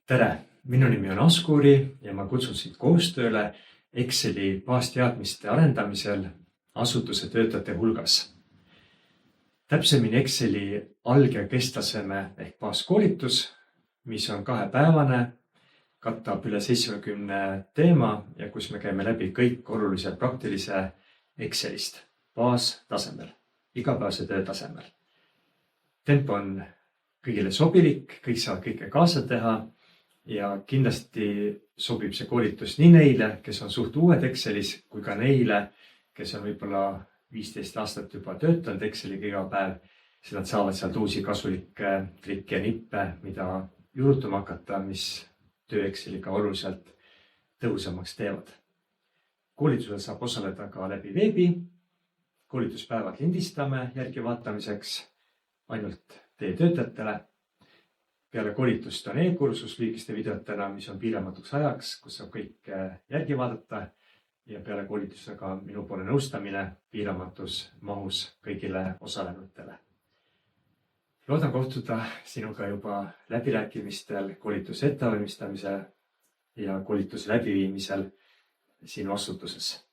Tere, minu nimi on Askuri ja ma kutsun sind koostööle Exceli baasteadmiste arendamisel asutuse töötajate hulgas. Täpsemini Exceli alg- ja kesktaseme ehk baaskoolitus, mis on 2-päevane, katab üle 70 teema ja kus me käime läbi kõik olulise praktilise Excelist baastasemel, igapäevase töö tasemel. Tempo on kõigile sobilik, kõik saavad kõike kaasa teha ja kindlasti sobib see koolitus nii neile, kes on suht uued Excelis, kui ka neile, kes on võib-olla 15 aastat juba töötanud Exceliga iga päev, siis nad saavad sealt uusi kasulikke trikke ja nippe, mida juurutama hakata, mis töö Exceliga oluliselt tõhusamaks teevad. Koolitusel saab osaleda ka läbi veebi. Koolituspäevad lindistame järgi vaatamiseks ainult teie töötajatele. Peale koolitust on e-kursus lühikeste videotena, mis on piiramatuks ajaks, kus saab kõik järgi vaadata ja peale koolitusega minupoolne nõustamine piiramatus mahus kõigile osalenutele. Loodan kohtuda sinuga juba läbirääkimistel, koolituse ettevalmistamise ja koolituse läbiviimisel sinu asutuses.